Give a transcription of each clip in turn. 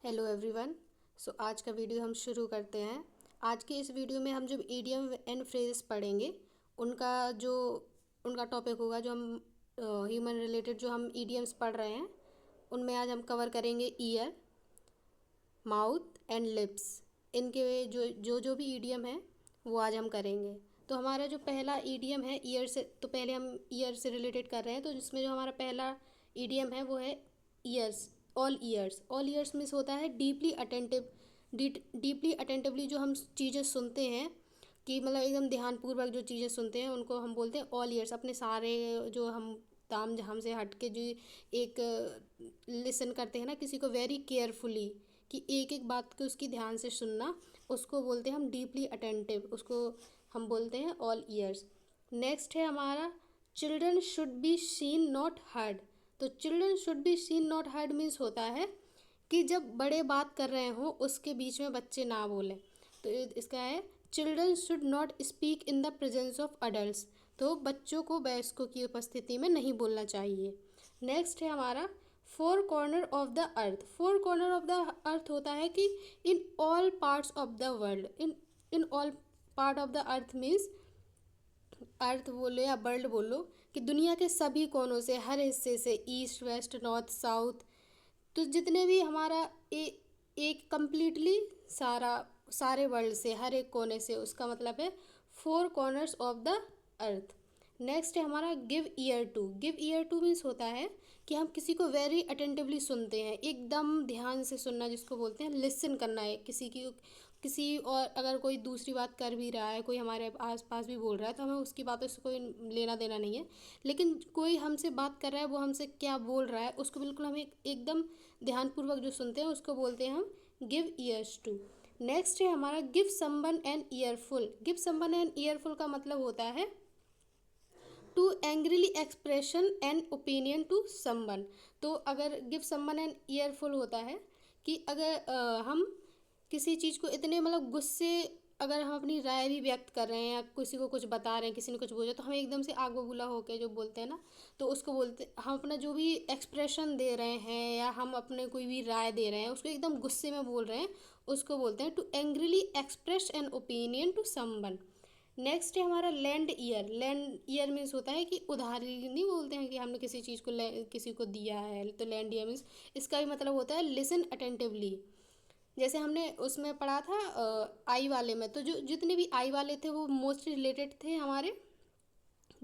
Hello everyone. आज का video हम शुरू करते हैं। आज के इस वीडियो में हम जो ईडियम एंड फ्रेजेस पढ़ेंगे उनका जो उनका टॉपिक होगा, जो हम ह्यूमन रिलेटेड जो हम ईडियम्स पढ़ रहे हैं उनमें आज हम कवर करेंगे ईयर, माउथ एंड लिप्स। इनके जो जो जो भी ईडियम है वो आज हम करेंगे। तो हमारा जो पहला ईडियम है ईयर से, तो पहले हम ईयर से रिलेटेड कर रहे हैं। तो जिसमें जो हमारा पहला ईडियम है वो है years. All years. All years means होता है डीपली अटेंटिव। डीपली अटेंटिवली जो हम चीज़ें सुनते हैं, कि मतलब एकदम ध्यानपूर्वक जो चीज़ें सुनते हैं उनको हम बोलते हैं ऑल ईयर्स। अपने सारे जो हम ताम झाम से हट के जो एक लिसन करते हैं ना किसी को वेरी केयरफुली, कि एक एक बात को उसकी ध्यान से सुनना, उसको बोलते हैं हम डीपली अटेंटिव। उसको हम बोलते हैं ऑल ईयर्स। नेक्स्ट है हमारा children should be seen not heard. तो children should be seen not heard means होता है कि जब बड़े बात कर रहे हों उसके बीच में बच्चे ना बोलें। तो इसका है children should not speak in the presence of adults. तो बच्चों को वयस्कों की उपस्थिति में नहीं बोलना चाहिए। नेक्स्ट है हमारा four corner of the earth. Four corner of the अर्थ होता है कि in all parts of the world. In all part of the earth means earth बोलो या वर्ल्ड बोलो, कि दुनिया के सभी कोनों से, हर हिस्से से, ईस्ट वेस्ट नॉर्थ साउथ, तो जितने भी हमारा एक कंप्लीटली सारे वर्ल्ड से, हर एक कोने से, उसका मतलब है four corners of the earth. Next है हमारा give ear to. Give ear to means होता है कि हम किसी को वेरी अटेंटिवली सुनते हैं, एकदम ध्यान से सुनना, जिसको बोलते हैं लिसन करना है किसी और अगर कोई दूसरी बात कर भी रहा है, कोई हमारे आस पास भी बोल रहा है, तो हमें उसकी बातों से कोई लेना देना नहीं है, लेकिन कोई हमसे बात कर रहा है, वो हमसे क्या बोल रहा है उसको बिल्कुल हम एकदम ध्यानपूर्वक जो सुनते हैं उसको बोलते हैं हम गिव ईयर्स टू। नेक्स्ट है हमारा give someone an earful. Give someone an earful का मतलब होता है to angrily expression and opinion to someone. तो अगर गिव समवन एन ईयरफुल होता है कि अगर हम किसी चीज़ को इतने मतलब गुस्से, अगर हम अपनी राय भी व्यक्त कर रहे हैं या किसी को कुछ बता रहे हैं, किसी ने कुछ बोला, तो हम एकदम से आग बबूला होकर जो बोलते हैं ना, तो उसको बोलते, हम अपना जो भी एक्सप्रेशन दे रहे हैं या हम अपने कोई भी राय दे रहे हैं उसको एकदम गुस्से में बोल रहे हैं, उसको बोलते हैं to angrily express an opinion to someone. Next है हमारा lend ear. Lend ear means होता है कि उधारी नहीं बोलते हैं कि हमने किसी चीज़ को किसी को दिया है, तो लैंड ईयर मीन्स इसका भी मतलब होता है लिसन अटेंटिवली। जैसे हमने उसमें पढ़ा था आई वाले में, तो जो जितने भी आई वाले थे वो मोस्टली रिलेटेड थे हमारे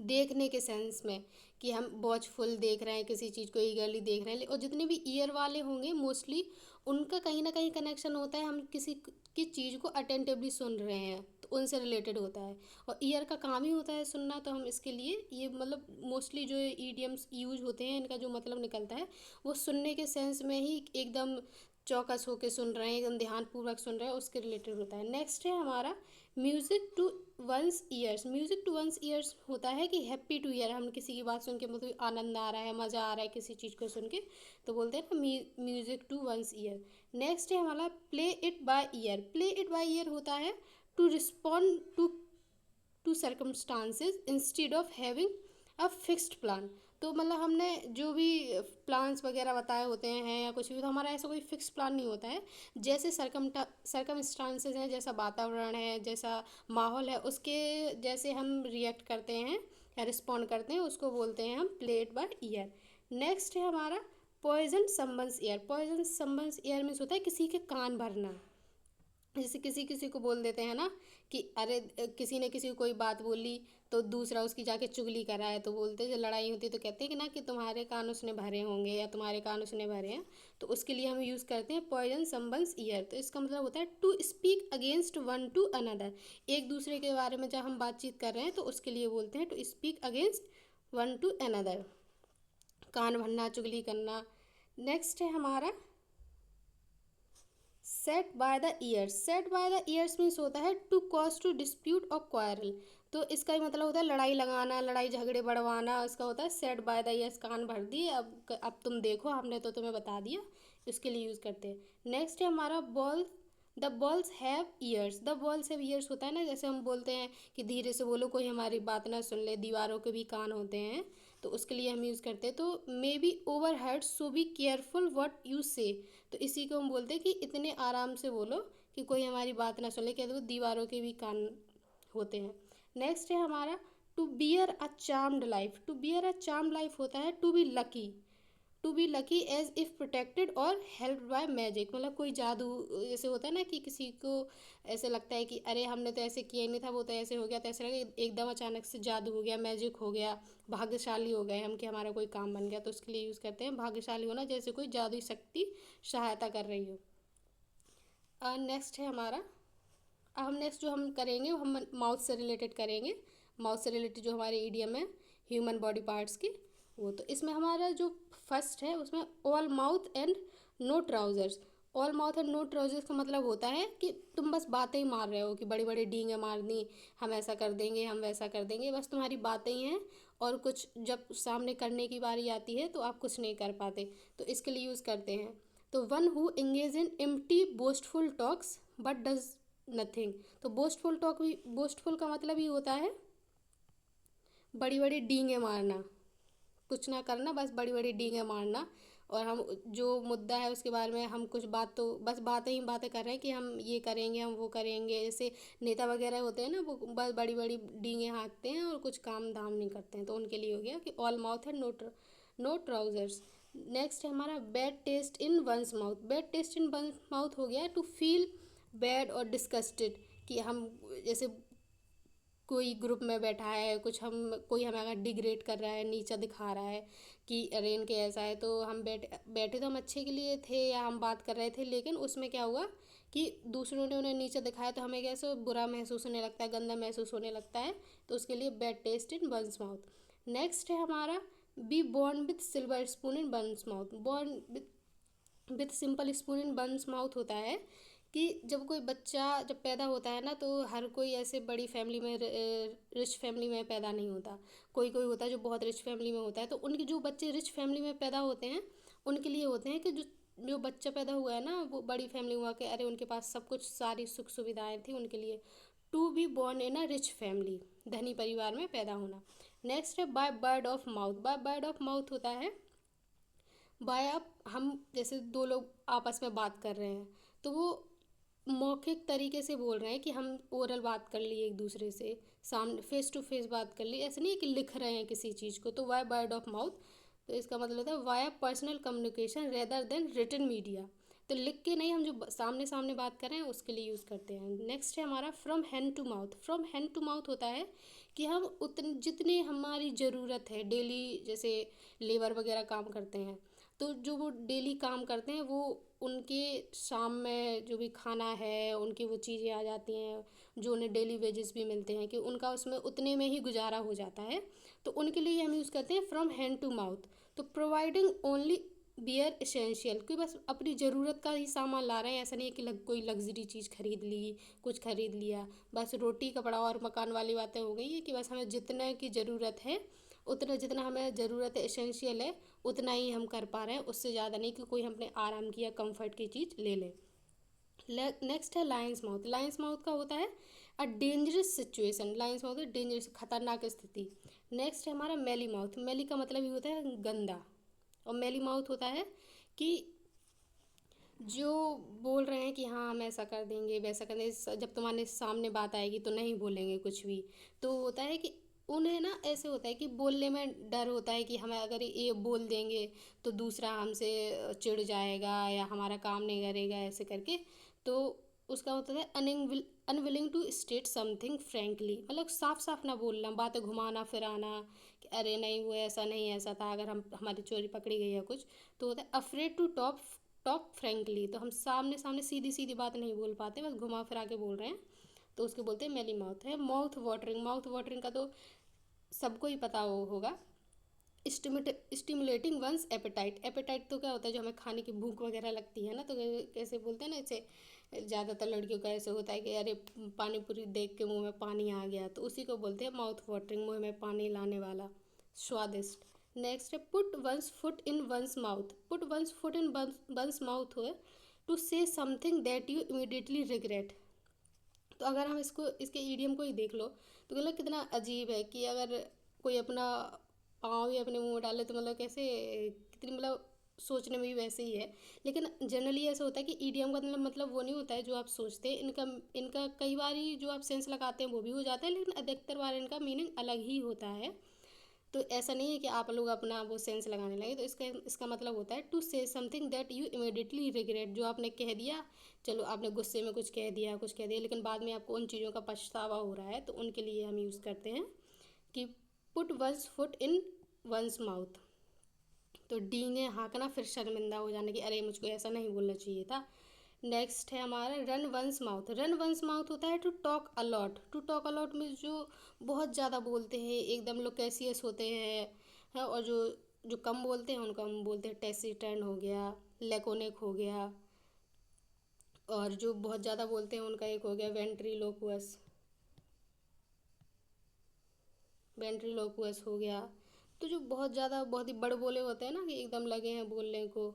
देखने के सेंस में, कि हम वॉचफुल देख रहे हैं किसी चीज़ को, ईगरली देख रहे हैं। और जितने भी ईयर वाले होंगे मोस्टली उनका कहीं ना कहीं कनेक्शन होता है, हम किसी की चीज़ को अटेंटिवली सुन रहे हैं, तो उनसे रिलेटेड होता है। और ईयर का काम ही होता है सुनना, तो हम इसके लिए ये मतलब मोस्टली जो ईडियम्स यूज होते हैं इनका जो मतलब निकलता है वो सुनने के सेंस में ही एकदम चौकस होके सुन रहे हैं, एकदम ध्यानपूर्वक सुन रहे हैं, उसके रिलेटेड होता है। नेक्स्ट है हमारा music to one's ears. Music to one's ears होता है कि हैप्पी टू ईयर, हम किसी की बात सुन के मतलब आनंद आ रहा है, मज़ा आ रहा है किसी चीज़ को सुन के, तो बोलते हैं ना music to one's ear. Next है हमारा play it by ear. Play it by ear होता है to respond to circumstances instead of having a fixed plan. तो मतलब हमने जो भी प्लान्स वगैरह बताए होते हैं या कुछ भी, तो हमारा ऐसा कोई फिक्स प्लान नहीं होता है। जैसे सर्कमस्टांसेस हैं, जैसा वातावरण है, जैसा माहौल है, उसके जैसे हम रिएक्ट करते हैं या रिस्पॉन्ड करते हैं, उसको बोलते हैं हम play it by ear. Next है हमारा poison someone's ear. Poison someone's ear means होता है किसी के कान भरना। जैसे किसी किसी को बोल देते हैं ना कि अरे किसी ने किसी को कोई बात बोली तो दूसरा उसकी जाके चुगली कराए, तो बोलते हैं, जब लड़ाई होती है तो कहते हैं कि ना कि तुम्हारे कान उसने भरे होंगे या तुम्हारे कान उसने भरे हैं, तो उसके लिए हम यूज़ करते हैं पॉइजन समवंस ईयर। तो इसका मतलब होता है to speak against one to another. एक दूसरे के बारे में जब हम बातचीत कर रहे हैं तो उसके लिए बोलते हैं to speak against one to another, कान भरना, चुगली करना। नेक्स्ट है हमारा set by the ears. Set by the ears means होता है टू कॉज टू डिस्प्यूट और क्वारल। तो इसका ही मतलब होता है लड़ाई लगाना, लड़ाई झगड़े बढ़वाना, इसका होता है सेट बाय द ईयर्स, कान भर दिए, अब तुम देखो, हमने तो तुम्हें बता दिया, इसके लिए यूज़ करते हैं। नेक्स्ट है हमारा ball. The balls have years. The balls have years होता है ना, जैसे हम बोलते हैं कि धीरे से बोलो, कोई हमारी बात ना सुन ले, दीवारों के भी कान होते हैं, तो उसके लिए हम यूज़ करते हैं। तो may be over head so be careful what you से, तो इसी को हम बोलते हैं कि इतने आराम से बोलो कि कोई हमारी बात ना सुने, कहते वो दीवारों के भी कान होते हैं। नेक्स्ट है हमारा to bear a charmed life. To bear a charmed life होता है to be lucky, to be lucky as if protected और हेल्प बाय मैजिक, मतलब कोई जादू जैसे होता है ना कि किसी को ऐसे लगता है कि अरे हमने तो ऐसे किया ही नहीं था, वो तो ऐसे हो गया, तो ऐसे लगे एकदम अचानक से जादू हो गया, मैजिक हो गया, भाग्यशाली हो गए हम कि हमारा कोई काम बन गया, तो उसके लिए यूज़ करते हैं भाग्यशाली होना, जैसे कोई जादुई शक्ति सहायता कर रही हो। नेक्स्ट है हमारा, अब हम नेक्स्ट जो हम करेंगे वो हम माउथ से रिलेटेड करेंगे। माउथ से रिलेटेड जो हमारे ईडियम है ह्यूमन बॉडी पार्ट्स की, वो तो इसमें हमारा जो फर्स्ट है उसमें all mouth and no trousers. All mouth and no trousers का मतलब होता है कि तुम बस बातें ही मार रहे हो कि बड़ी बड़ी डींगे मारनी, हम ऐसा कर देंगे, हम वैसा कर देंगे, बस तुम्हारी बातें ही हैं, और कुछ जब सामने करने की बारी आती है तो आप कुछ नहीं कर पाते, तो इसके लिए यूज़ करते हैं। तो one who engage in empty boastful talks but does nothing. तो बोस्टफुल टॉक भी, बोस्टफुल का मतलब ही होता है बड़ी बड़ी डींगे मारना, कुछ ना करना, बस बड़ी बड़ी डींगे मारना, और हम जो मुद्दा है उसके बारे में हम कुछ बात तो बस बातें ही बातें कर रहे हैं कि हम ये करेंगे, हम वो करेंगे, जैसे नेता वगैरह होते हैं ना, वो बस बड़ी बड़ी डींगे हाँकते हैं और कुछ काम धाम नहीं करते हैं, तो उनके लिए हो गया कि ऑल माउथ है नो ट्राउजर्स। नेक्स्ट है हमारा bad taste in one's mouth. Bad taste in one's mouth हो गया टू फील बैड और डिस्गस्टेड, कि हम जैसे कोई ग्रुप में बैठा है, कुछ हम कोई हमें अगर डिग्रेड कर रहा है, नीचा दिखा रहा है कि अरे इनके ऐसा है, तो हम बैठे तो हम अच्छे के लिए थे या हम बात कर रहे थे, लेकिन उसमें क्या हुआ कि दूसरों ने उन्हें नीचा दिखाया, तो हमें कैसे बुरा महसूस होने लगता है, गंदा महसूस होने लगता है, तो उसके लिए bad taste in one's mouth. Next है हमारा be born with silver spoon in one's mouth. Born with simple spoon in one's mouth होता है कि जब कोई बच्चा जब पैदा होता है ना, तो हर कोई ऐसे बड़ी फैमिली में, रिच फैमिली में पैदा नहीं होता, कोई कोई होता है जो बहुत रिच फैमिली में होता है, तो उनके जो बच्चे रिच फैमिली में पैदा होते हैं उनके लिए होते हैं कि जो जो बच्चा पैदा हुआ है ना वो बड़ी फैमिली हुआ के, अरे उनके पास सब कुछ सारी सुख सुविधाएं थी, उनके लिए to be born in a rich family, धनी परिवार में पैदा होना। नेक्स्ट है by bird of mouth. By bird of mouth होता है बाय आप, हम जैसे दो लोग आपस में बात कर रहे हैं, तो वो मौखिक तरीके से बोल रहे हैं कि हम ओरल बात कर लिए एक दूसरे से, सामने फेस टू फेस बात कर ली, ऐसे नहीं है कि लिख रहे हैं किसी चीज़ को, तो वाई वर्ड ऑफ माउथ, तो इसका मतलब होता है via personal communication rather than written media, तो लिख के नहीं, हम जो सामने सामने बात कर रहे हैं उसके लिए यूज़ करते हैं। नेक्स्ट है हमारा from hand to mouth. From hand to mouth होता है कि हम उतने जितने हमारी ज़रूरत है डेली, जैसे लेबर वगैरह काम करते हैं, तो जो वो डेली काम करते हैं वो उनके शाम में जो भी खाना है उनकी वो चीज़ें आ जाती हैं, जो उन्हें डेली वेजेस भी मिलते हैं, कि उनका उसमें उतने में ही गुजारा हो जाता है, तो उनके लिए हम यूज़ करते हैं फ्रॉम हैंड टू माउथ। तो प्रोवाइडिंग ओनली बियर इसेंशियल, कोई बस अपनी ज़रूरत का ही सामान ला रहे हैं, ऐसा नहीं है कि कोई लग्जरी चीज़ खरीद ली, कुछ खरीद लिया, बस रोटी कपड़ा और मकान वाली बातें हो गई है कि बस हमें जितने की ज़रूरत है, उतना जितना हमें ज़रूरत है, एसेंशियल है, उतना ही हम कर पा रहे हैं, उससे ज़्यादा नहीं कि कोई हमने आराम की या कंफर्ट की चीज़ ले ले। नेक्स्ट है लायंस माउथ। लायंस माउथ का होता है a dangerous situation. Lions mouth है डेंजरस, खतरनाक स्थिति। नेक्स्ट है हमारा मेली माउथ। मेली का मतलब ही होता है गंदा, और मेली माउथ होता है कि जो बोल रहे हैं कि हाँ हम ऐसा कर देंगे वैसा कर देंगे, जब तुम्हारे सामने बात आएगी तो नहीं बोलेंगे कुछ भी, तो होता है कि उन्हें ना ऐसे होता है कि बोलने में डर होता है कि हमें अगर ये बोल देंगे तो दूसरा हमसे चिढ़ जाएगा या हमारा काम नहीं करेगा ऐसे करके, तो उसका होता है unwilling to state something frankly, मतलब साफ साफ ना बोलना, बातें घुमाना फिराना कि अरे नहीं वो ऐसा नहीं ऐसा था, अगर हम हमारी चोरी पकड़ी गई या कुछ, तो होता है अफ्रेड टू टॉक फ्रेंकली, तो हम सामने सामने सीधी सीधी बात नहीं बोल पाते, बस घुमा फिरा के बोल रहे हैं, तो उसके बोलते हैं मेली माउथ है। Mouth watering. माउथ वाटरिंग का तो सबको ही पता होगा। Stimulating once apatite. एपेटाइट तो क्या होता है, जो हमें खाने की भूख वगैरह लगती है ना, तो कैसे बोलते हैं ना, इसे ज़्यादातर लड़कियों का ऐसे होता है कि अरे पानी पूरी देख के मुंह में पानी आ गया, तो उसी को बोलते हैं माउथ वाटरिंग, मुंह में पानी लाने वाला, स्वादिष्ट। नेक्स्ट है put one's foot in one's mouth. Put one's foot in one's mouth हो to say something that you immediately regret. तो अगर हम इसको इसके ईडियम को ही देख लो तो मतलब कितना अजीब है कि अगर कोई अपना पाँव भी अपने मुंह में डाले तो मतलब कैसे, कितनी मतलब सोचने में भी वैसे ही है। लेकिन जनरली ऐसा होता है कि ईडियम का मतलब वो नहीं होता है जो आप सोचते हैं। इनका इनका कई बार ही जो आप सेंस लगाते हैं वो भी हो जाता है, लेकिन अधिकतर बार इनका मीनिंग अलग ही होता है। तो ऐसा नहीं है कि आप लोग अपना वो सेंस लगाने लगे। तो इसका इसका मतलब होता है to say something that you immediately regret, जो आपने कह दिया, चलो आपने गुस्से में कुछ कह दिया लेकिन बाद में आपको उन चीज़ों का पछतावा हो रहा है, तो उनके लिए हम यूज़ करते हैं कि put one's foot in one's mouth. तो डींगे हाँकना, फिर शर्मिंदा हो जाने की, अरे मुझको ऐसा नहीं बोलना चाहिए था। नेक्स्ट है हमारा run one's mouth. Run one's mouth होता है to talk a lot. To talk a lot में जो बहुत ज़्यादा बोलते हैं, एकदम लोकेसियस होते हैं, है, और जो कम बोलते हैं उनको हम बोलते हैं टेसिटर्न हो गया, लेकोनिक हो गया। और जो बहुत ज़्यादा बोलते हैं उनका एक हो गया वेंट्रीलोक्वस, वेंट्रीलोक्वस हो गया। तो जो बहुत ज़्यादा बहुत ही बड़ बोले होते हैं ना, कि एकदम लगे हैं बोलने को,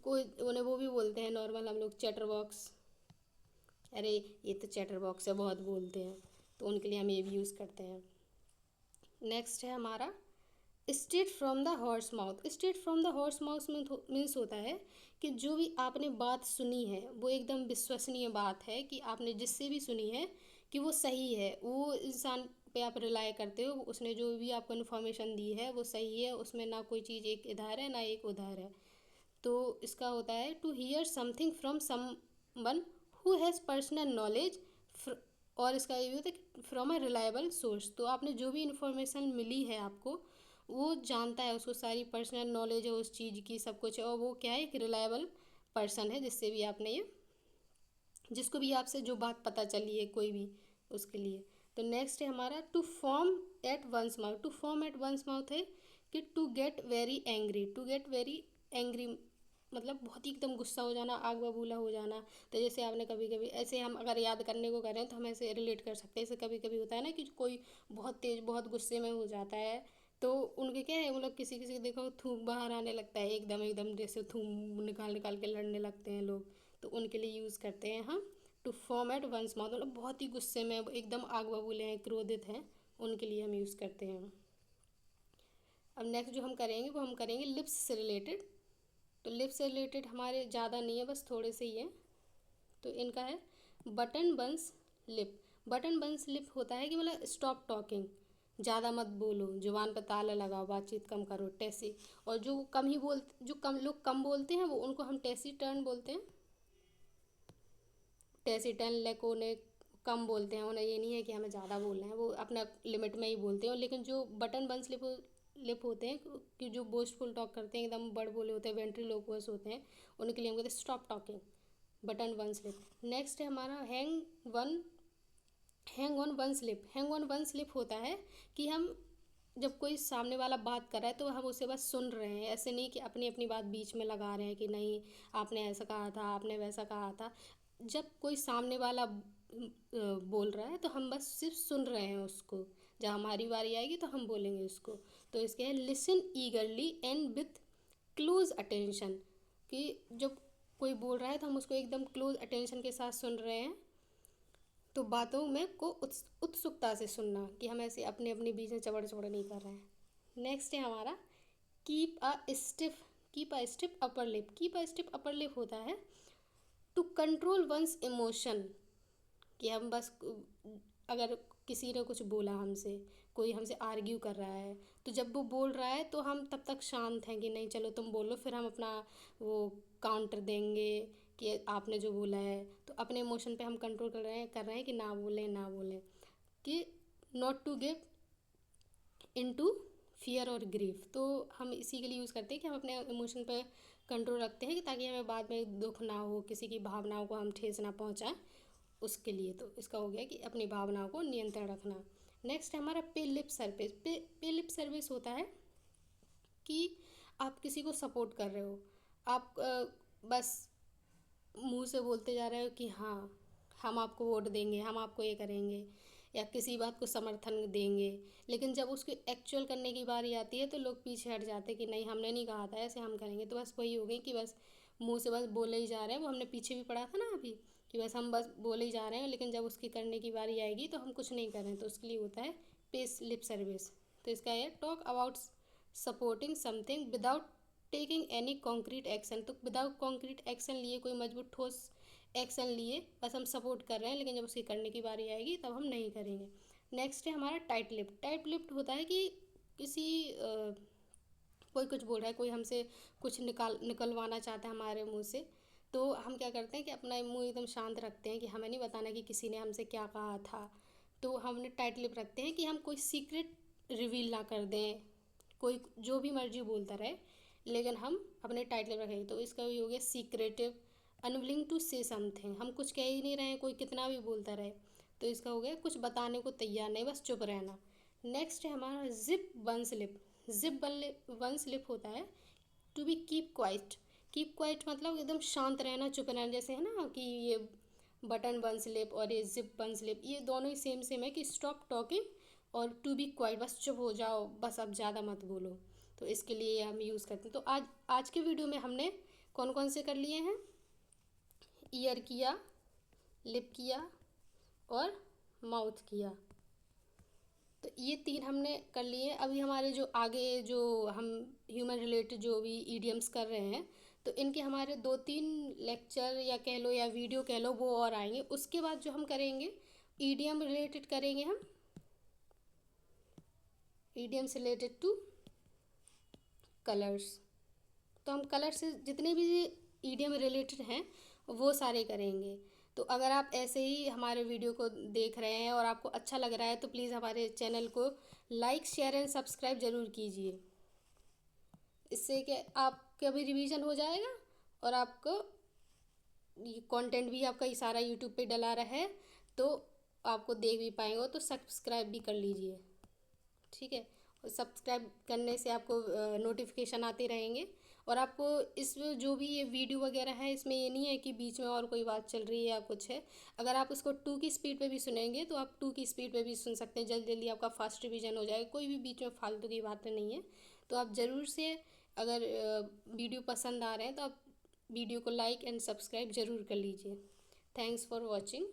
कोई उन्हें वो भी बोलते हैं नॉर्मल हम लोग चैटर बॉक्स, अरे ये तो चैटर बॉक्स है बहुत बोलते हैं, तो उनके लिए हम ये भी यूज़ करते हैं। नेक्स्ट है हमारा state from the horse mouth. State from the horse mouth में मीन्स होता है कि जो भी आपने बात सुनी है वो एकदम विश्वसनीय बात है, कि आपने जिससे भी सुनी है कि वो सही है, वो इंसान पे आप रिलाई करते हो, उसने जो भी आपको इन्फॉर्मेशन दी है वो सही है, उसमें ना कोई चीज़ एक इधर है ना एक उधर है। तो इसका होता है to hear something from someone who has personal knowledge, और इसका ये भी होता है कि फ्रॉम अ रिलायबल सोर्स। तो आपने जो भी इंफॉर्मेशन मिली है आपको, वो जानता है, उसको सारी पर्सनल नॉलेज है उस चीज़ की, सब कुछ है, और वो क्या है, एक रिलायबल पर्सन है, जिससे भी आपने ये, जिसको भी आपसे जो बात पता चली है कोई भी, उसके लिए। तो नेक्स्ट है हमारा to foam at one's mouth. To foam at one's mouth है कि to get very angry. To get very angry मतलब बहुत ही एकदम गुस्सा हो जाना, आग बबूला हो जाना। तो जैसे आपने कभी कभी ऐसे, हम अगर याद करने को करें तो हम ऐसे रिलेट कर सकते हैं। जैसे कभी कभी होता है ना कि कोई बहुत तेज़ बहुत गुस्से में हो जाता है, तो उनके क्या है, मतलब किसी किसी को देखो थूक बाहर आने लगता है, एकदम एकदम जैसे थूक निकाल निकाल के लड़ने लगते हैं लोग, तो उनके लिए यूज़ करते हैं हम to foam at one's mouth, मतलब बहुत ही गुस्से में एकदम आग बबूले हैं, क्रोधित हैं, उनके लिए हम यूज़ करते हैं। अब नेक्स्ट जो हम करेंगे वो हम करेंगे लिप्स से रिलेटेड। तो लिप्स से रिलेटेड हमारे ज़्यादा नहीं है, बस थोड़े से ही हैं। तो इनका है बटन बंस लिप। बटन बंस लिप होता है कि मतलब स्टॉप टॉकिंग, ज़्यादा मत बोलो, जुबान पर ताला लगाओ, बातचीत कम करो, टेसी। और जो कम ही बोल जो कम लोग कम बोलते हैं वो उनको हम टेसी टर्न बोलते हैं। टेसिटन लेकोनिक कम बोलते हैं, उन्हें ये नहीं है कि हमें ज़्यादा बोलना है, वो अपना लिमिट में ही बोलते हैं। लेकिन जो बटन बंस लिप होते हैं, कि जो बोस्टफुल टॉक करते हैं, एकदम बड़ बोले होते हैं, वेंट्रीलोक्वस होते हैं, उनके लिए हम कहते हैं stop talking, button one slip. Next है हमारा hang on one slip. Hang on one lip होता है कि हम जब कोई सामने वाला बात कर रहा है तो हम उसे बस सुन रहे हैं, ऐसे नहीं कि अपनी अपनी बात बीच में लगा रहे हैं कि नहीं आपने ऐसा कहा था, आपने वैसा कहा था। जब कोई सामने वाला बोल रहा है तो हम बस सिर्फ सुन रहे हैं उसको, जब हमारी बारी आएगी तो हम बोलेंगे उसको। तो इसके है listen ईगरली and with close attention, कि जब कोई बोल रहा है तो हम उसको एकदम क्लोज अटेंशन के साथ सुन रहे हैं। तो बातों में को उत्सुकता से सुनना, कि हम ऐसे अपने अपने बीच में चबड़ चबड़ नहीं कर रहे हैं। नेक्स्ट है हमारा keep a stiff upper lip. Keep a stiff upper lip होता है टू कंट्रोल वंस इमोशन, कि हम बस अगर किसी ने कुछ बोला हमसे, कोई हमसे आर्ग्यू कर रहा है, तो जब वो बोल रहा है तो हम तब तक शांत हैं कि नहीं चलो तुम बोलो, फिर हम अपना वो काउंटर देंगे कि आपने जो बोला है। तो अपने इमोशन पे हम कंट्रोल कर रहे हैं कि ना बोलें ना बोलें, कि not to give into fear और ग्रीफ। तो हम इसी के लिए यूज़ करते हैं कि हम अपने इमोशन पे कंट्रोल रखते हैं, कि ताकि हमें बाद में दुख ना हो, किसी की भावनाओं को हम ठेस ना पहुंचाएं, उसके लिए। तो इसका हो गया कि अपनी भावनाओं को नियंत्रण रखना। नेक्स्ट है हमारा पे लिप सर्विस। पे लिप सर्विस होता है कि आप किसी को सपोर्ट कर रहे हो, आप बस मुंह से बोलते जा रहे हो कि हाँ हम आपको वोट देंगे, हम आपको ये करेंगे, या किसी बात को समर्थन देंगे, लेकिन जब उसकी एक्चुअल करने की बारी आती है तो लोग पीछे हट जाते हैं कि नहीं हमने नहीं कहा था ऐसे, हम करेंगे। तो बस वही हो गई कि बस मुंह से बस बोले ही जा रहे हैं, वो हमने पीछे भी पढ़ा था ना अभी, कि बस हम बस बोले ही जा रहे हैं, लेकिन जब उसकी करने की बारी आएगी तो हम कुछ नहीं कर रहे हैं। तो उसके लिए होता है पेस लिप सर्विस। तो इसका है talk about supporting something without taking any concrete action. तो विदाउट कॉन्क्रीट एक्शन लिए, कोई मजबूत ठोस एक्शन लिए, बस हम सपोर्ट कर रहे हैं, लेकिन जब उसकी करने की बारी आएगी तब हम नहीं करेंगे। नेक्स्ट है हमारा टाइट लिप्ड। टाइट लिप्ड होता है कि किसी कोई कुछ बोल रहा है, कोई हमसे कुछ निकलवाना चाहता है हमारे मुंह से, तो हम क्या करते हैं कि अपना मुंह एकदम शांत रखते हैं कि हमें नहीं बताना कि किसी ने हमसे क्या कहा था। तो हमने टाइट लिप रखते हैं कि हम कोई सीक्रेट रिवील ना कर दें, कोई जो भी मर्जी बोलता रहे, लेकिन हम अपने टाइट लिप रखेंगे। तो इसका भी हो गया secretive, unwilling to say something, हम कुछ कह ही नहीं रहे हैं, कोई कितना भी बोलता रहे। तो इसका हो गया कुछ बताने को तैयार नहीं, बस चुप रहना। नेक्स्ट है हमारा zip one's lip. Zip one's lip होता है to be keep quiet. Keep quiet मतलब एकदम शांत रहना, चुप रहना। जैसे है ना कि ये बटन वन स्लिप और ये जिप वन स्लिप, ये दोनों ही सेम सेम है कि स्टॉप टॉकिंग और टू बी क्वाइट, बस चुप हो जाओ, बस अब ज़्यादा मत बोलो। तो इसके लिए हम यूज़ करते हैं। तो आज के वीडियो में हमने कौन कौन से कर लिए हैं? ईयर किया, लिप किया और माउथ किया। तो ये 3 हमने कर लिए। अभी हमारे जो आगे जो हम ह्यूमन रिलेटेड जो भी ईडियम्स कर रहे हैं, तो इनके हमारे 2-3 लेक्चर या कह लो या वीडियो कह लो, वो और आएंगे। उसके बाद जो हम करेंगे ईडियम रिलेटेड करेंगे हम, ईडियम्स रिलेटेड टू कलर्स। तो हम कलर से जितने भी ईडियम रिलेटेड हैं वो सारे करेंगे। तो अगर आप ऐसे ही हमारे वीडियो को देख रहे हैं और आपको अच्छा लग रहा है, तो प्लीज़ हमारे चैनल को लाइक शेयर एंड सब्सक्राइब ज़रूर कीजिए। इससे कि आपका भी रिवीजन हो जाएगा और आपको ये कंटेंट भी आपका ये सारा यूट्यूब पे डला रहा है, तो आपको देख भी पाएंगे। तो सब्सक्राइब भी कर लीजिए, ठीक है। और सब्सक्राइब करने से आपको नोटिफिकेशन आते रहेंगे। और आपको इस जो भी ये वीडियो वगैरह है, इसमें ये नहीं है कि बीच में और कोई बात चल रही है या कुछ है। अगर आप इसको 2 की स्पीड पे भी सुनेंगे तो आप 2 की स्पीड पे भी सुन सकते हैं, जल्दी जल्दी आपका फास्ट रिवीजन हो जाएगा। कोई भी बीच में फालतू की बातें नहीं है। तो आप ज़रूर से, अगर वीडियो पसंद आ रहे हैं तो आप वीडियो को लाइक एंड सब्सक्राइब ज़रूर कर लीजिए। Thanks for watching.